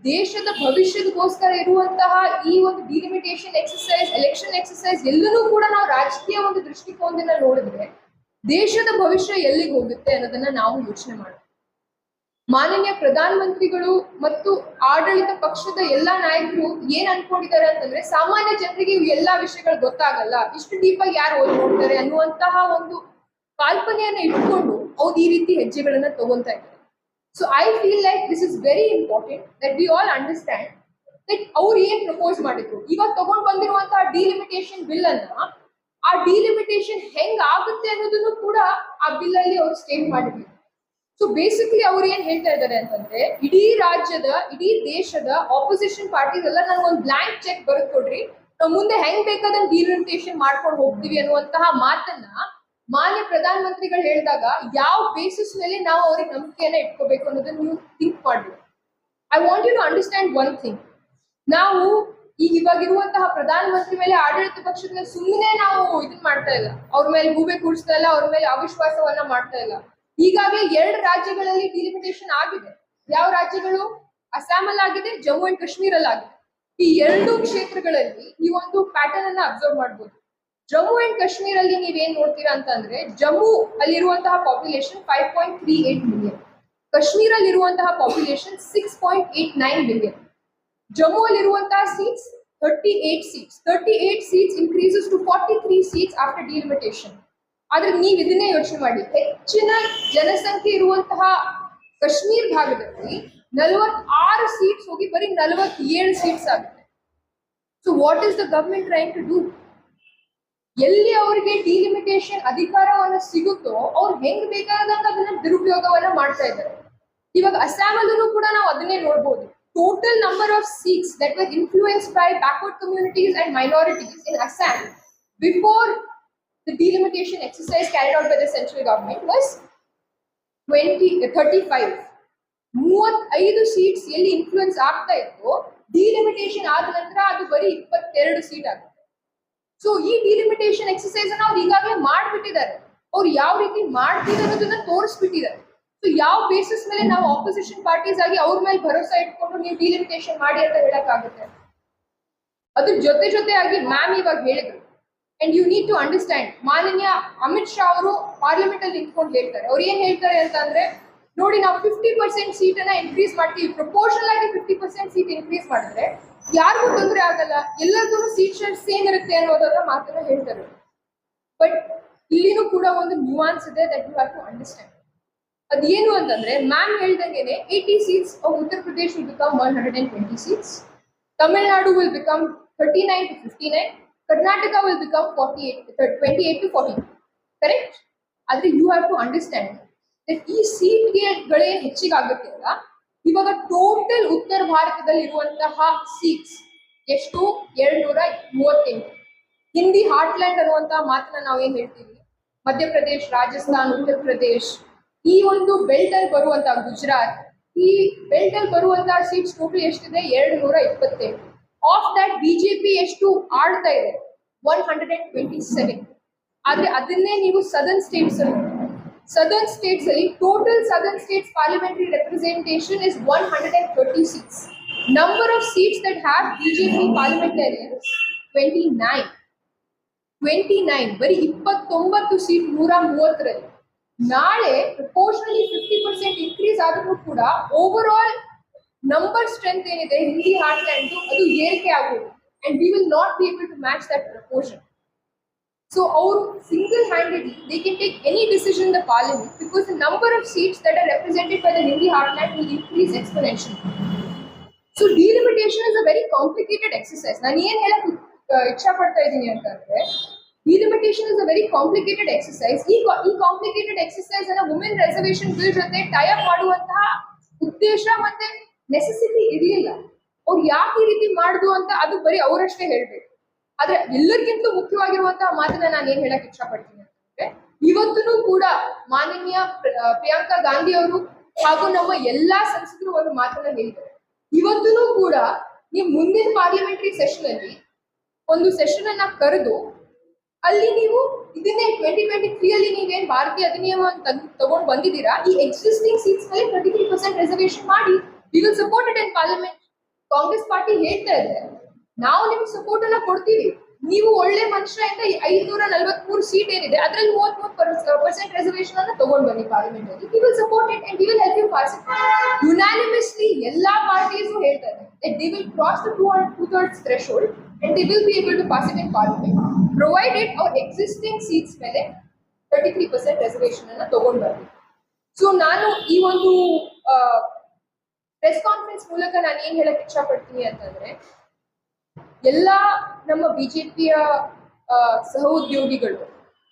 ದೇಶದ ಭವಿಷ್ಯದಗೋಸ್ಕರ ಇರುವಂತಹ ಈ ಒಂದು ಡಿಲಿಮಿಟೇಷನ್ ಎಕ್ಸರ್ಸೈಸ್, ಎಲೆಕ್ಷನ್ ಎಕ್ಸರ್ಸೈಸ್ ಎಲ್ಲನೂ ಕೂಡ ನಾವು ರಾಜಕೀಯ ಒಂದು ದೃಷ್ಟಿಕೋನದಿಂದ ನೋಡಿದ್ರೆ ದೇಶದ ಭವಿಷ್ಯ ಎಲ್ಲಿಗೆ ಹೋಗುತ್ತೆ ಅನ್ನೋದನ್ನ ನಾವು ಯೋಚನೆ ಮಾಡ್ತೀವಿ. ಮಾನನೀಯ ಪ್ರಧಾನ ಮಂತ್ರಿಗಳು ಮತ್ತು ಆಡಳಿತ ಪಕ್ಷದ ಎಲ್ಲಾ ನಾಯಕರು ಏನ್ ಅನ್ಕೊಂಡಿದ್ದಾರೆ ಅಂತಂದ್ರೆ ಸಾಮಾನ್ಯ ಜನರಿಗೆ ಇವು ಎಲ್ಲಾ ವಿಷಯಗಳು ಗೊತ್ತಾಗಲ್ಲ, ಇಷ್ಟು ಡೀಪ್ ಆಗಿ ಯಾರು ಓದ್ ನೋಡ್ತಾರೆ ಅನ್ನುವಂತಹ ಒಂದು ಕಾಲ್ಪನೆಯನ್ನ ಇಟ್ಕೊಂಡು ಅವ್ರು ಈ ರೀತಿ ಹೆಜ್ಜೆಗಳನ್ನ ತಗೊಂತಾ ಇದ್ದಾರೆ. So I feel like this is very important that we all understand that ಅವ್ರು ಏನ್ ಪ್ರಪೋಸ್ ಮಾಡಿದ್ರು, ಇವಾಗ ತಗೊಂಡ್ ಬಂದಿರುವಂತಹ ಡಿಲಿಮಿಟೇಷನ್ ಬಿಲ್ ಅನ್ನ ಆ ಡಿಲಿಮಿಟೇಷನ್ ಹೆಂಗ್ ಆಗುತ್ತೆ ಅನ್ನೋದನ್ನು ಕೂಡ ಆ ಬಿಲ್ ಅಲ್ಲಿ ಅವ್ರು ಸ್ಟೇಟ್ ಮಾಡಿದ್ರು. ಸೊ ಬೇಸಿಕಲಿ ಅವ್ರು ಏನ್ ಹೇಳ್ತಾ ಇದ್ದಾರೆ ಅಂತಂದ್ರೆ, ಇಡೀ ರಾಜ್ಯದ ಇಡೀ ದೇಶದ ಆಪೋಸಿಷನ್ ಪಾರ್ಟೀಸ್ ಎಲ್ಲ ನನ್ಗೊಂದು ಬ್ಲಾಂಕ್ ಚೆಕ್ ಬರೆದು ಕೊಡ್ರಿ, ನಾವು ಮುಂದೆ ಹೆಂಗ್ ಬೇಕಾದಂಗ್ ಡಿಲಿಮಿಟೇಷನ್ ಮಾಡ್ಕೊಂಡು ಹೋಗ್ತೀವಿ ಅನ್ನುವಂತಹ ಮಾತನ್ನ ಮಾನ್ಯ ಪ್ರಧಾನ ಮಂತ್ರಿಗಳು ಹೇಳಿದಾಗ ಯಾವ ಬೇಸಿಸ್ ಮೇಲೆ ನಾವು ಅವ್ರಿಗೆ ನಂಬಿಕೆಯನ್ನ ಇಟ್ಕೋಬೇಕು ಅನ್ನೋದನ್ನ ನೀವು ಥಿಂಕ್ ಮಾಡ್ಬೇಕು. I want you to understand one thing, ನಾವು ಇವಾಗಿರುವಂತಹ ಪ್ರಧಾನ ಮಂತ್ರಿ ಮೇಲೆ ಆಡಳಿತ ಪಕ್ಷದ ಸುಮ್ಮನೆ ನಾವು ಇದನ್ ಮಾಡ್ತಾ ಇಲ್ಲ, ಅವ್ರ ಮೇಲೆ ಗೂಬೆ ಕೂಡಿಸ್ತಾ ಇಲ್ಲ, ಅವ್ರ ಮೇಲೆ ಅವಿಶ್ವಾಸವನ್ನ ಮಾಡ್ತಾ ಇಲ್ಲ. ಈಗಾಗಲೇ 2 ರಾಜ್ಯಗಳಲ್ಲಿ ಡಿಲಿಮಿಟೇಷನ್ ಆಗಿದೆ. ಯಾವ ರಾಜ್ಯಗಳು? ಅಸ್ಸಾಂ ಆಗಿದೆ, ಜಮ್ಮು ಅಂಡ್ ಕಾಶ್ಮೀರ್ ಅಲ್ಲಿ ಆಗಿದೆ. ಈ 2 ಕ್ಷೇತ್ರಗಳಲ್ಲಿ ಈ ಒಂದು ಪ್ಯಾಟರ್ನ್ ಅನ್ನ ಅಬ್ಸರ್ವ್ ಮಾಡಬಹುದು. ಜಮ್ಮು ಅಂಡ್ ಕಾಶ್ಮೀರ್ ಅಲ್ಲಿ ನೀವೇನ್ ನೋಡ್ತೀರಾ ಅಂತಂದ್ರೆ, ಜಮ್ಮು ಅಲ್ಲಿರುವಂತಹ ಪಾಪ್ಯುಲೇಷನ್ 5.38 ಮಿಲಿಯನ್, ಕಾಶ್ಮೀರ್ ಅಲ್ಲಿರುವಂತಹ ಪಾಪ್ಯುಲೇಷನ್ 6.89 ಮಿಲಿಯನ್. ಜಮ್ಮು ಅಲ್ಲಿರುವಂತಹ seats 38 seats, 38 seats increases to 43 seats after delimitation. ಆದ್ರೆ ನೀವು ಇದನ್ನೇ ಯೋಚನೆ ಮಾಡಿ, ಹೆಚ್ಚಿನ ಜನಸಂಖ್ಯೆ ಇರುವಂತಹ ಕಾಶ್ಮೀರ್ ಭಾಗದಲ್ಲಿ 46 ಸೀಟ್ಸ್ ಹೋಗಿ ಬರೀ 47 ಸೀಟ್ಸ್ ಆಗುತ್ತೆ. So what is the government trying to do? ಎಲ್ಲಿ ಅವರಿಗೆ ಡಿಲಿಮಿಟೇಷನ್ ಅಧಿಕಾರವನ್ನ ಸಿಗುತ್ತೋ ಅವ್ರು ಹೆಂಗ್ ಬೇಕಾದಂಗ ಅದನ್ನ ದುರುಪಯೋಗವನ್ನ ಮಾಡ್ತಾ ಇದ್ದಾರೆ. ಇವಾಗ ಅಸ್ಸಾಂ ಅಲ್ಲೂ ಕೂಡ ನಾವು ಅದನ್ನೇ ನೋಡ್ಬೋದು. Total number of seats that were influenced by backward communities and minorities in Assam before the delimitation exercise carried out by the central government was 35. 35 seats ಎಲ್ಲಿ ಇನ್ಫ್ಲೂಯೆನ್ಸ್ ಆಗ್ತಾ ಇತ್ತು, ಡಿಲಿಮಿಟೇಷನ್ ಆದ ನಂತರ ಅದು ಬರೀ 22 ಸೀಟ್ ಆಗುತ್ತೆ. ಸೊ ಈ ಡಿಲಿಮಿಟೇಷನ್ ಎಕ್ಸರ್ಸೈಸ್ ಅನ್ನ ಅವ್ರು ಈಗಾಗಲೇ ಮಾಡ್ಬಿಟ್ಟಿದ್ದಾರೆ. ಅವ್ರು ಯಾವ ರೀತಿ ಮಾಡ್ತಿದ್ದಾರೆ ಅನ್ನೋದನ್ನ ತೋರಿಸ್ಬಿಟ್ಟಿದ್ದಾರೆ. ಸೊ ಯಾವ ಬೇಸಿಸ್ ಮೇಲೆ ನಾವು ಆಪೋಸಿಷನ್ ಪಾರ್ಟೀಸ್ ಆಗಿ ಅವ್ರ ಮೇಲೆ ಭರೋಸೆ ಇಟ್ಕೊಂಡು ನೀವು ಡಿಲಿಮಿಟೇಷನ್ ಮಾಡಿ ಅಂತ ಹೇಳಕ್ಕಾಗುತ್ತೆ? ಅದ್ರ ಜೊತೆಯಾಗಿ ಮ್ಯಾಮ್ ಇವಾಗ ಹೇಳಿದ್ರು, and you need to understand, ಮಾನನೀಯ ಅಮಿತ್ ಶಾ ಅವರು ಪಾರ್ಲಿಮೆಂಟ್ ಅಲ್ಲಿ ನಿಂತ್ಕೊಂಡು ಹೇಳ್ತಾರೆ. ಅವ್ರು ಏನ್ ಹೇಳ್ತಾರೆ ಅಂತಂದ್ರೆ, ನೋಡಿ ನಾವು 50% ಸೀಟ್ ಅನ್ನ ಇನ್ಕ್ರೀಸ್ ಮಾಡ್ತೀವಿ, ಪ್ರಪೋರ್ಷನಲ್ ಆಗಿ 50% ಸೀಟ್ ಇನ್ಕ್ರೀಸ್ ಮಾಡಿದ್ರೆ ಯಾರಿಗೂ ತೊಂದರೆ ಆಗಲ್ಲ, ಎಲ್ಲರಿಗೂ ಸೀಟ್ ಶೇರ್ ಸೇಮ್ ಇರುತ್ತೆ ಅನ್ನೋದನ್ನ ಮಾತನ್ನ ಹೇಳ್ತಾರೆ. ಬಟ್ ಇಲ್ಲಿನೂ ಕೂಡ ಒಂದು ನ್ಯೂಆನ್ಸ್ ಇದೆ that you have to understand. ಅದೇನು ಅಂತಂದ್ರೆ, ಮ್ಯಾಮ್ ಹೇಳ್ದಂಗೆನೆ 80 seats of Uttar Pradesh will become 120 seats. Tamil Nadu will become 39 to 59. Karnataka will become 28 to 40. Correct? Adre you have to understand that ಈ ಸೀಟ್ಗಳೇ ಹೆಚ್ಚಿಗಾಗುತ್ತೆ ಅಲ್ಲ, ಇವಾಗ ಟೋಟಲ್ ಉತ್ತರ ಭಾರತದಲ್ಲಿ ಇರುವಂತಹ ಸೀಟ್ಸ್ ಎಷ್ಟು? 238. ಹಿಂದಿ ಹಾರ್ಟ್ಲ್ಯಾಂಡ್ ಅನ್ನುವಂತಹ ಮಾತನ್ನ ನಾವು ಏನ್ ಹೇಳ್ತೀವಿ, ಮಧ್ಯಪ್ರದೇಶ್, ರಾಜಸ್ಥಾನ್, ಉತ್ತರ ಪ್ರದೇಶ್, ಈ ಒಂದು ಬೆಲ್ಟ್ ಅಲ್ಲಿ ಬರುವಂತಹ ಗುಜರಾತ್, ಈ ಬೆಲ್ಟ್ ಅಲ್ಲಿ ಬರುವಂತಹ ಸೀಟ್ಸ್ ಟೋಟಲ್ ಎಷ್ಟಿದೆ? 228. ಆಫ್ ದಟ್ ಬಿಜೆಪಿ ಎಷ್ಟು ಆಡ್ತಾ ಇದೆ? 127. ಆದ್ರೆ ಅದನ್ನೇ ನೀವು ಸದರ್ನ್ ಸ್ಟೇಟ್ಸ್ ಅಲ್ಲಿ total southern States parliamentary representation is 130 seats. Number of seats that have BJP parliamentarians 29. ಬರೀ 29 ಸೀಟ್ 130ರಲ್ಲಿ. ನಾಳೆ ಪ್ರಪೋರ್ಷನಲಿ 50% ಇನ್ಕ್ರೀಸ್ ಆದ್ರೂ ಕೂಡ ಓವರ್ ಆಲ್ ನಂಬರ್ ಸ್ಟ್ರೆಂತ್ ಏನಿದೆ ಹಿಂದಿ ಹಾರ್ಟ್ಲ್ಯಾಂಡ್ ಅದು ಏರಿಕೆ ಆಗೋದು, and we will not be able to match that proportion. So ಅವರು single handedly they can take any decision in the parliament because the number of seats that are represented by the Hindi heartland will increase exponentially. So delimitation is a very complicated exercise. ನಾನು ಏನ್ ಹೇಳಕ್ ಇಚ್ಛಾ ಪಡ್ತಾ ಇದ್ದೀನಿ ಅಂತಂದ್ರೆ, delimitation is a very complicated exercise. ಈ complicated exercise ಅನ್ನ women reservation bill ಜೊತೆ ಟೈ ಅಪ್ ಮಾಡುವಂತಹ ಉದ್ದೇಶ ಮತ್ತೆ ನೆಸೆಸಿಟಿ ಇರಲಿಲ್ಲ. ಅವ್ರು ಯಾಕೆ ಈ ರೀತಿ ಮಾಡುದು ಅಂತ ಅದು ಬರೀ ಅವರಷ್ಟೇ ಹೇಳ್ಬೇಕು. ಆದ್ರೆ ಎಲ್ಲರಿಗಿಂತ ಮುಖ್ಯವಾಗಿರುವಂತಹ ಮಾತನ್ನ ನಾನು ಏನ್ ಹೇಳಕ್ ಇಚ್ಛಾ ಪಡ್ತೀನಿ ಅಂತಂದ್ರೆ, ಇವತ್ತೂ ಕೂಡ ಮಾನನೀಯ ಪ್ರಿಯಾಂಕಾ ಗಾಂಧಿ ಅವರು ಹಾಗೂ ನಮ್ಮ ಎಲ್ಲಾ ಸಂಸದರು ಒಂದು ಮಾತನ್ನ ಹೇಳಿದ್ದಾರೆ. ಇವತ್ತೂ ಕೂಡ ನೀವು ಮುಂದಿನ ಪಾರ್ಲಿಮೆಂಟರಿ ಸೆಷನ್ ಅಲ್ಲಿ ಒಂದು ಸೆಷನ್ ಅನ್ನ ಕರೆದು ಅಲ್ಲಿ ನೀವು ಇದನ್ನೇ 2023 ಅಲ್ಲಿ ನೀವೇನ್ ಭಾರತೀಯ ಅಧಿನಿಯಮ ತಗೊಂಡು ಬಂದಿದ್ದೀರಾ, ಈ ಎಕ್ಸಿಸ್ಟಿಂಗ್ ಸೀಟ್ಸ್ ಮೇಲೆ 33% ರಿಸರ್ವೇಶನ್ ಮಾಡಿ, we will support it in parliament. Congress party ಹೇಳ್ತಾ ಇದೆ ನಾವು ನಿಮ್ಗೆ ಸಪೋರ್ಟ್ ಅನ್ನ ಕೊಡ್ತೀವಿ, ನೀವು ಒಳ್ಳೆ ಮನುಷ್ಯರಿಂದ 543 ಸೀಟ್ ಏನಿದೆ ಅದ್ರಲ್ಲಿ 33% ರಿಸರ್ವೇಶನ್ ಅನ್ನ ತಗೊಂಡ್ ಬನ್ನಿ ಪಾರ್ಲಿಮೆಂಟ್ ಅಲ್ಲಿ. He will support it and he will help you pass it. Unanimously ಎಲ್ಲಾ ಪಾರ್ಟೀಸ್ ಹೇಳ್ತಾರೆ that they will cross the 2/3 threshold and they will be able to pass it in parliament provided our existing seats ಮೇಲೆ 33% reservation ಅನ್ನ ತಗೊಂಡ್ ಬನ್ನಿ. So ನಾನು ಈ ಒಂದು press conference ಮೂಲಕ ನಾನು ಏನ್ ಹೇಳಕ್ ಇಷ್ಟಪಡ್ತೀನಿ ಅಂತಂದ್ರೆ, ಎಲ್ಲಾ ನಮ್ಮ ಬಿಜೆಪಿಯ ಸಹೋದ್ಯೋಗಿಗಳು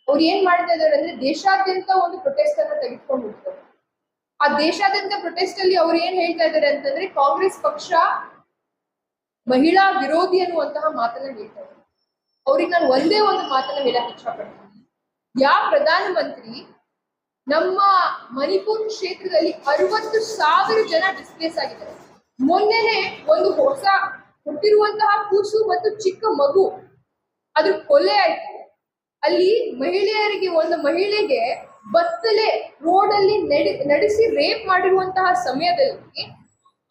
ಅವ್ರು ಏನ್ ಮಾಡ್ತಾ ಇದಾರೆ ಅಂದ್ರೆ ದೇಶಾದ್ಯಂತ ಒಂದು ಪ್ರೊಟೆಸ್ಟ್ ಅನ್ನ ತೆಗೆದುಕೊಂಡು ಹೋಗ್ತಾರೆ. ಆ ದೇಶಾದ್ಯಂತ ಪ್ರೊಟೆಸ್ಟ್ ಅಲ್ಲಿ ಅವ್ರು ಏನ್ ಹೇಳ್ತಾ ಇದಾರೆ ಅಂತಂದ್ರೆ ಕಾಂಗ್ರೆಸ್ ಪಕ್ಷ ಮಹಿಳಾ ವಿರೋಧಿ ಅನ್ನುವಂತಹ ಮಾತನ್ನ ಹೇಳ್ತಾ ಇದ್ದಾರೆ. ಅವ್ರಿಗೆ ನಾನು ಒಂದೇ ಒಂದು ಮಾತನ್ನ ಹೇಳಕ್ ಇಷ್ಟಪಡ್ತೀನಿ, ಯಾವ ಪ್ರಧಾನಮಂತ್ರಿ ನಮ್ಮ ಮಣಿಪುರ್ ಕ್ಷೇತ್ರದಲ್ಲಿ 60,000 ಜನ ಡಿಸ್ಪ್ಲೇಸ್ ಆಗಿದ್ದಾರೆ. ಮೊನ್ನೆನೆ ಒಂದು ಹೊಸ ಹುಟ್ಟಿರುವಂತಹ ಕೂಸು ಮತ್ತು ಚಿಕ್ಕ ಮಗು ಅದ್ರ ಕೊಲೆ ಆಯ್ತು. ಅಲ್ಲಿ ಮಹಿಳೆಯರಿಗೆ ಒಂದು ಮಹಿಳೆಗೆ ಬತ್ತಲೆ ರೋಡ್ ಅಲ್ಲಿ ನಡೆಸಿ ರೇಪ್ ಮಾಡಿರುವಂತಹ ಸಮಯದಲ್ಲಿ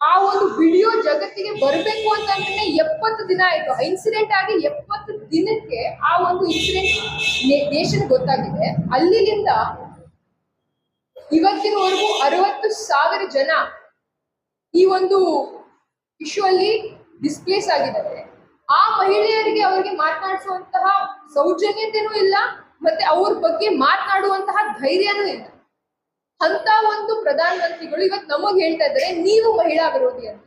ಆ ಒಂದು ವಿಡಿಯೋ ಜಗತ್ತಿಗೆ ಬರಬೇಕು ಅಂತಂದ್ರೆ 70 ದಿನ ಆಯ್ತು. ಇನ್ಸಿಡೆಂಟ್ ಆಗಿ 70 ದಿನಕ್ಕೆ ಆ ಒಂದು ಇನ್ಸಿಡೆಂಟ್ ದೇಶದ ಗೊತ್ತಾಗಿದೆ. ಅಲ್ಲಿಂದ ಇವತ್ತಿನವರೆಗೂ 60,000 ಜನ ಈ ಒಂದು ಇಶ್ಯೂ ಅಲ್ಲಿ ಡಿಸ್ಪ್ಲೇಸ್ ಆಗಿದ್ದಾರೆ. ಆ ಮಹಿಳೆಯರಿಗೆ ಅವರಿಗೆ ಮಾತನಾಡಿಸುವಂತಹ ಸೌಜನ್ಯತೆನೂ ಇಲ್ಲ, ಮತ್ತೆ ಅವ್ರ ಬಗ್ಗೆ ಮಾತನಾಡುವಂತಹ ಧೈರ್ಯನೂ ಇಲ್ಲ. ಅಂತ ಒಂದು ಪ್ರಧಾನಮಂತ್ರಿಗಳು ಇವತ್ತು ನಮಗ್ ಹೇಳ್ತಾ ಇದ್ದಾರೆ ನೀವು ಮಹಿಳಾ ವಿರೋಧಿ ಅಂತ.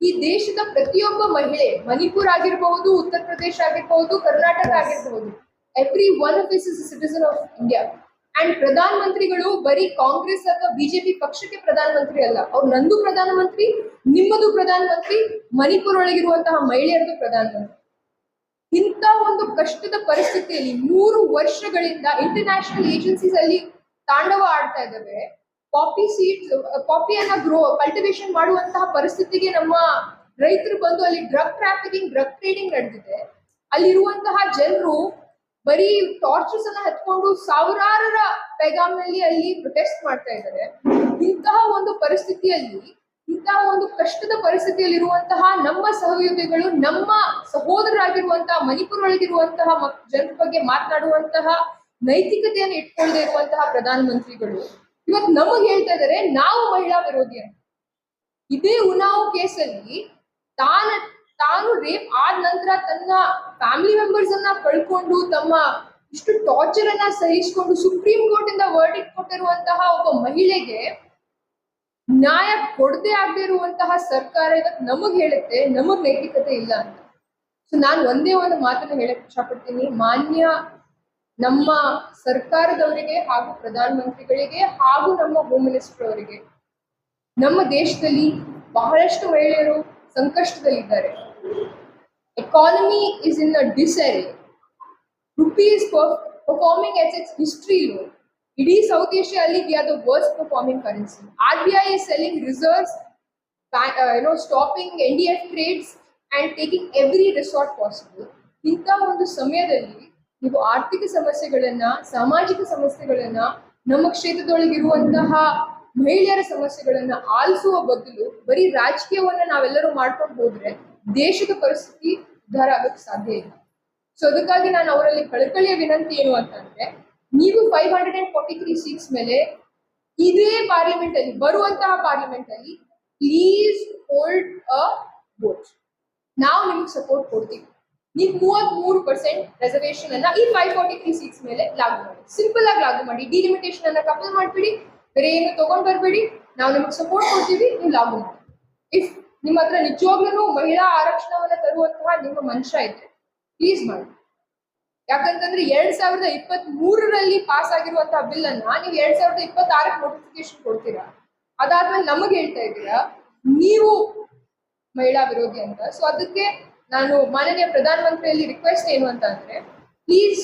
ಈ ದೇಶದ ಪ್ರತಿಯೊಬ್ಬ ಮಹಿಳೆ, ಮಣಿಪುರ್ ಆಗಿರಬಹುದು, ಉತ್ತರ ಪ್ರದೇಶ ಆಗಿರಬಹುದು, ಕರ್ನಾಟಕ ಆಗಿರಬಹುದು, every one of this is a citizen of India. And ಪ್ರಧಾನ ಮಂತ್ರಿಗಳು ಬರೀ ಕಾಂಗ್ರೆಸ್ ಅಥವಾ ಬಿಜೆಪಿ ಪಕ್ಷಕ್ಕೆ ಪ್ರಧಾನಮಂತ್ರಿ ಅಲ್ಲ, ಅವ್ರು ನಂದು ಪ್ರಧಾನಮಂತ್ರಿ, ನಿಮ್ಮದು ಪ್ರಧಾನಮಂತ್ರಿ, ಮಣಿಪುರ ಒಳಗಿರುವಂತಹ ಮಹಿಳೆಯರದು ಪ್ರಧಾನಮಂತ್ರಿ. ಇಂಥ ಒಂದು ಕಷ್ಟದ ಪರಿಸ್ಥಿತಿಯಲ್ಲಿ 3 ವರ್ಷಗಳಿಂದ ಇಂಟರ್ನ್ಯಾಷನಲ್ ಏಜೆನ್ಸೀಸ್ ಅಲ್ಲಿ ತಾಂಡವ ಆಡ್ತಾ ಇದ್ದಾವೆ. ಕಾಫಿಯನ್ನ ಕಲ್ಟಿವೇಶನ್ ಮಾಡುವಂತಹ ಪರಿಸ್ಥಿತಿಗೆ ನಮ್ಮ ರೈತರು ಬಂದು ಅಲ್ಲಿ ಡ್ರಗ್ ಟ್ರಾಫಿಕಿಂಗ್, ಡ್ರಗ್ ಟ್ರೇಡಿಂಗ್ ನಡೆದಿದೆ. ಅಲ್ಲಿರುವಂತಹ ಜನರು ಬರೀ ಟಾರ್ಚರ್ಸ್ ಅನ್ನ ಹತ್ಕೊಂಡು ಸಾವಿರಾರರ ಪೈಗಾಮ್ನಲ್ಲಿ ಅಲ್ಲಿ ಪ್ರೊಟೆಸ್ಟ್ ಮಾಡ್ತಾ ಇದ್ದಾರೆ. ಇಂತಹ ಒಂದು ಪರಿಸ್ಥಿತಿಯಲ್ಲಿ, ಇಂತಹ ಒಂದು ಕಷ್ಟದ ಪರಿಸ್ಥಿತಿಯಲ್ಲಿರುವಂತಹ ನಮ್ಮ ಸಹಯೋಗಿಗಳು, ನಮ್ಮ ಸಹೋದರರಾಗಿರುವಂತಹ ಮಣಿಪುರ ಒಳಗಿರುವಂತಹ ಜನರ ಬಗ್ಗೆ ಮಾತನಾಡುವಂತಹ ನೈತಿಕತೆಯನ್ನು ಇಟ್ಕೊಳ್ಳದೆ ಇರುವಂತಹ ಪ್ರಧಾನಮಂತ್ರಿಗಳು ಇವತ್ತು ನಮಗ್ ಹೇಳ್ತಾ ಇದ್ದಾರೆ ನಾವು ಮಹಿಳಾ ವಿರೋಧಿ ಅಂತ. ಇದೇ ಉನ್ನಾವ್ ಕೇಸಲ್ಲಿ ತಾನು ರೇಪ್ ಆದ ನಂತರ ತನ್ನ ಫ್ಯಾಮಿಲಿ ಮೆಂಬರ್ಸ್ ಅನ್ನ ಕಳ್ಕೊಂಡು ತಮ್ಮ ಇಷ್ಟು ಟಾರ್ಚರ್ ಅನ್ನ ಸಹಿಸಿಕೊಂಡು ಸುಪ್ರೀಂ ಕೋರ್ಟ್ ಇಂದ ವರ್ಡಿಕ್ಟ್ ಕೊಟ್ಟಿರುವಂತಹ ಒಬ್ಬ ಮಹಿಳೆಗೆ ನ್ಯಾಯ ಕೊಡದೆ ಆಗದೆ ಇರುವಂತಹ ಸರ್ಕಾರ ಇವತ್ತು ನಮಗ್ ಹೇಳುತ್ತೆ ನಮಗ್ ನೈತಿಕತೆ ಇಲ್ಲ ಅಂತ. ಸೊ ನಾನು ಒಂದೇ ಒಂದು ಮಾತನ್ನ ಹೇಳಕ್ ಇಷ್ಟಪಡ್ತೀನಿ, ಮಾನ್ಯ ನಮ್ಮ ಸರ್ಕಾರದವರಿಗೆ ಹಾಗೂ ಪ್ರಧಾನಮಂತ್ರಿಗಳಿಗೆ ಹಾಗೂ ನಮ್ಮ ಹೋಮ್ ಮಿನಿಸ್ಟರ್ ಅವರಿಗೆ, ನಮ್ಮ ದೇಶದಲ್ಲಿ ಬಹಳಷ್ಟು ಮಹಿಳೆಯರು ಸಂಕಷ್ಟದಲ್ಲಿದ್ದಾರೆ. Economy is in a disarray. Rupee is performing at its history low. ಇಡೀ ಸೌತ್ ಏಷ್ಯಾ ಅಲ್ಲಿ we are the worst performing currency. RBI is selling reserves, stopping NDF trades and taking every resort possible. ಇಂಥ ಒಂದು ಸಮಯದಲ್ಲಿ ನೀವು ಆರ್ಥಿಕ ಸಮಸ್ಯೆಗಳನ್ನ, ಸಾಮಾಜಿಕ ಸಮಸ್ಯೆಗಳನ್ನ, ನಮ್ಮ ಕ್ಷೇತ್ರದೊಳಗಿರುವಂತಹ ಮಹಿಳೆಯರ ಸಮಸ್ಯೆಗಳನ್ನ ಆಲಿಸುವ ಬದಲು ಬರೀ ರಾಜಕೀಯವನ್ನ ನಾವೆಲ್ಲರೂ ಮಾಡ್ಕೊಂಡು ಹೋದ್ರೆ ದೇಶದ ಪರಿಸ್ಥಿತಿ ಉದ್ಧಾರ ಆಗಕ್ಕೆ ಸಾಧ್ಯ ಇಲ್ಲ. ಸೊ ಅದಕ್ಕಾಗಿ ನಾನು ಅವರಲ್ಲಿ ಕಳಕಳಿಯ ವಿನಂತಿ ಏನು ಅಂತಂದ್ರೆ, ನೀವು 543 ಸೀಟ್ಸ್ ಮೇಲೆ ಇದೇ ಪಾರ್ಲಿಮೆಂಟ್ ಅಲ್ಲಿ, ಬರುವಂತಹ ಪಾರ್ಲಿಮೆಂಟ್ ಅಲ್ಲಿ ಪ್ಲೀಸ್ ಹೋಲ್ಡ್ ಅ ವೋಟ್. ನಾವು ನಿಮ್ಗೆ ಸಪೋರ್ಟ್ ಕೊಡ್ತೀವಿ. ನೀವು 33% ರಿಸರ್ವೇಶನ್ ಅನ್ನ ಈ 543 ಸೀಟ್ಸ್ ಮೇಲೆ ಲಾಗು ಮಾಡಿ, ಸಿಂಪಲ್ ಆಗಿ ಲಾಗು ಮಾಡಿ. ಡಿಲಿಮಿಟೇಷನ್ ಅನ್ನ ಕಪಲ್ ಮಾಡ್ಬಿಡಿ, ಬೇರೆ ಏನು ತಗೊಂಡ್ ಬರ್ಬೇಡಿ. ನಾವು ನಿಮ್ಗೆ ಸಪೋರ್ಟ್ ಕೊಡ್ತೀವಿ, ನೀವು ಲಾಗು ಮಾಡಿ. ಇಫ್ ನಿಮ್ಮ ಹತ್ರ ನಿಜವಾಗ್ಲೂ ಮಹಿಳಾ ಆರಕ್ಷಣವನ್ನ ತರುವಂತಹ ನಿಮ್ಮ ಮನುಷ್ಯ ಇದ್ರೆ ಪ್ಲೀಸ್ ಮಾಡಿ. ಯಾಕಂತಂದ್ರೆ 2023ರಲ್ಲಿ ಪಾಸ್ ಆಗಿರುವಂತಹ ಬಿಲ್ ಅನ್ನ ನೀವು 2026ಕ್ಕೆ ನೋಟಿಫಿಕೇಶನ್ ಕೊಡ್ತೀರಾ. ಅದಾದ್ಮೇಲೆ ನಮಗೆ ಹೇಳ್ತಾ ಇದ್ದೀರಾ ನೀವು ಮಹಿಳಾ ವಿರೋಧಿ ಅಂತ. ಸೊ ಅದಕ್ಕೆ ನಾನು ಮಾನನೀಯ ಪ್ರಧಾನಮಂತ್ರಿಯಲ್ಲಿ ರಿಕ್ವೆಸ್ಟ್ ಏನು ಅಂತ ಅಂದ್ರೆ, please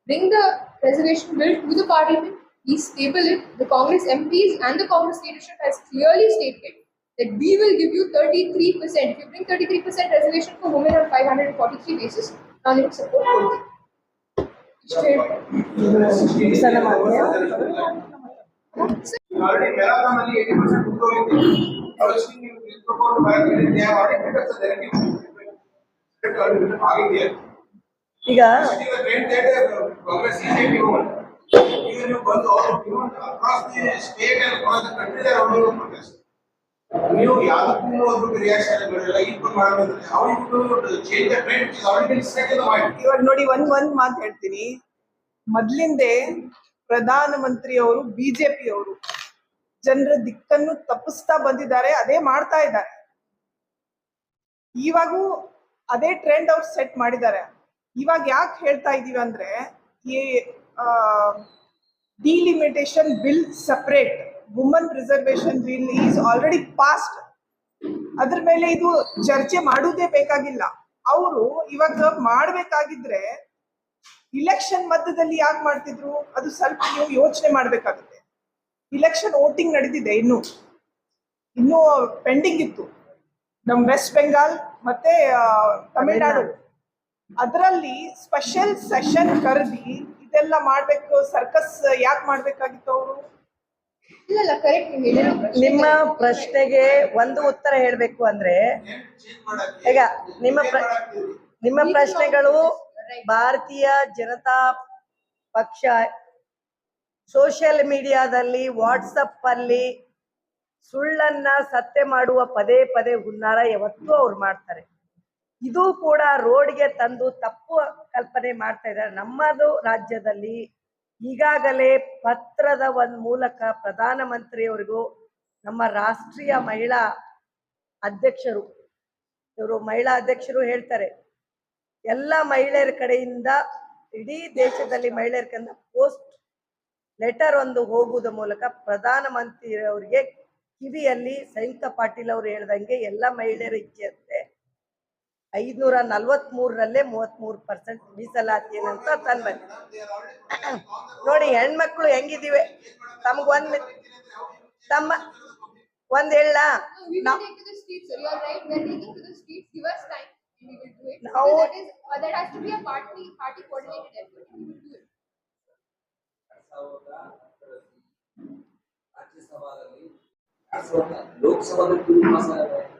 bring the reservation bill to the parliament. Please table it. The Congress MPs and the Congress leadership has clearly stated that we will give you 33%. If you bring 33% reservation for women on 543 basis, now you support it. Already marathon ಅಲ್ಲಿ 80% ಉಳಿದೋಗಿದೆ. ಅವರಿಗೆ ನೀವು ತಿಳ್ಕೊಂಡು ಬರಲಿದೆ. They have already made us a directive. It already ಆಗಿದೆಯಾ? ಈಗ Setting the trend that progress is a human. Even you go to all human across the state and across the country, they are only progress. ನೀವು ಯಾವುದಕ್ಕೂ ಒಂದು reaction ಮಾಡಿಲ್ಲ ಇದು ಮಾಡಬೇಕು how you to change the trend which is already been set in the mind. ಇವಾಗ ನೋಡಿ ಒಂದ್ ಮಾತು ಹೇಳ್ತೀನಿ. ಮೊದ್ಲಿಂದೆ ಪ್ರಧಾನಮಂತ್ರಿ ಅವರು ಬಿಜೆಪಿ ಅವರು ಜನರ ದಿಕ್ಕನ್ನು ತಪ್ಪಿಸ್ತಾ ಬಂದಿದ್ದಾರೆ, ಅದೇ ಮಾಡ್ತಾ ಇದ್ದಾರೆ. ಇವಾಗೂ ಅದೇ ಟ್ರೆಂಡ್ ಅವ್ರು ಸೆಟ್ ಮಾಡಿದ್ದಾರೆ. ಇವಾಗ ಯಾಕೆ ಹೇಳ್ತಾ ಇದೀವಿ ಅಂದ್ರೆ ಈ delimitation bill separate, woman reservation bill is already passed. ಅದ್ರ ಮೇಲೆ ಇದು ಚರ್ಚೆ ಮಾಡುವುದೇ ಬೇಕಾಗಿಲ್ಲ. ಅವರು ಇವಾಗ ಮಾಡ್ಬೇಕಾಗಿದ್ರೆ ಇಲೆಕ್ಷನ್ ಮಧ್ಯದಲ್ಲಿ ಯಾಕೆ ಮಾಡ್ತಿದ್ರು, ಅದು ಸ್ವಲ್ಪ ನೀವು ಯೋಚನೆ ಮಾಡ್ಬೇಕಾಗುತ್ತೆ. ಇಲೆಕ್ಷನ್ ವೋಟಿಂಗ್ ನಡೆದಿದೆ, ಇನ್ನೂ ಪೆಂಡಿಂಗ್ ಇತ್ತು ನಮ್ ವೆಸ್ಟ್ ಬೆಂಗಾಲ್ ಮತ್ತೆ ತಮಿಳ್ನಾಡು. ಅದರಲ್ಲಿ ಸ್ಪೆಷಲ್ ಸೆಷನ್ ಕರೆದಿ ಇದೆಲ್ಲ ಮಾಡ್ಬೇಕು. ಸರ್ಕಸ್ ಯಾಕೆ ಮಾಡ್ಬೇಕಾಗಿತ್ತು ಅವರು? ಇಲ್ಲ ಕರೆಕ್ಟ್ ನಿಮ್ಮ ಪ್ರಶ್ನೆಗೆ ಒಂದು ಉತ್ತರ ಹೇಳ್ಬೇಕು ಅಂದ್ರೆ ಈಗ ನಿಮ್ಮ ಪ್ರಶ್ನೆಗಳು ಭಾರತೀಯ ಜನತಾ ಪಕ್ಷ ಸೋಷಿಯಲ್ ಮೀಡಿಯಾದಲ್ಲಿ ವಾಟ್ಸಪ್ ಅಲ್ಲಿ ಸುಳ್ಳನ್ನ ಸತ್ಯ ಮಾಡುವ ಪದೇ ಪದೇ ಹುನ್ನಾರ ಯಾವತ್ತೂ ಅವ್ರು ಮಾಡ್ತಾರೆ. ಇದು ಕೂಡ ರೋಡ್ಗೆ ತಂದು ತಪ್ಪು ಕಲ್ಪನೆ ಮಾಡ್ತಾ ಇದ್ದಾರೆ. ನಮ್ಮದು ರಾಜ್ಯದಲ್ಲಿ ಈಗಾಗಲೇ ಪತ್ರದ ಮೂಲಕ ಪ್ರಧಾನಮಂತ್ರಿಯವರಿಗೂ ನಮ್ಮ ರಾಷ್ಟ್ರೀಯ ಮಹಿಳಾ ಅಧ್ಯಕ್ಷರು ಮಹಿಳಾ ಅಧ್ಯಕ್ಷರು ಹೇಳ್ತಾರೆ, ಎಲ್ಲ ಮಹಿಳೆಯರ ಕಡೆಯಿಂದ ಇಡೀ ದೇಶದಲ್ಲಿ ಮಹಿಳೆಯರ ಕಡೆಯಿಂದ ಪೋಸ್ಟ್ ಲೆಟರ್ ಒಂದು ಹೋಗುವುದರ ಮೂಲಕ ಪ್ರಧಾನಮಂತ್ರಿಯವರಿಗೆ ಕಿವಿಯಲ್ಲಿ ಸಂಯುಕ್ತ ಪಾಟೀಲ್ ಅವರು ಹೇಳ್ದಂಗೆ ಎಲ್ಲ ಮಹಿಳೆಯರ ಇಚ್ಛೆಯಂತೆ 543ರಲ್ಲೇ 33% ಮೀಸಲಾತಿ ಏನಂತ ತಂದು ಬಂದಿದೆ. ನೋಡಿ ಹೆಣ್ಮಕ್ಳು ಹೆಂಗಿದಿವೆ, ಒಂದ್ ಹೇಳ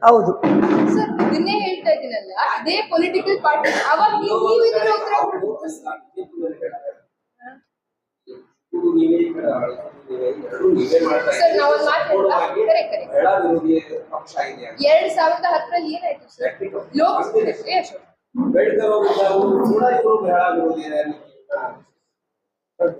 ಹೌದು ಸರ್, ಇದನ್ನೇ ಹೇಳ್ತಾ ಇದ್ದೀನಲ್ಲ, ಅದೇ ಪೊಲಿಟಿಕಲ್ ಪಾರ್ಟಿ ಅವಾಗ ನೀವು ಇದರ ಉತ್ತರ ಸರ್, ನಾವೊಂದು ಮಾತಾಡಲ್ಲ. 2010ರಲ್ಲಿ ಏನಾಯ್ತು ಸರ್? ಅಂಬೇಡ್ಕರ್ ಅವರು ಕೂಡ ಇವರು ಬಹಳ ವಿರೋಧಿ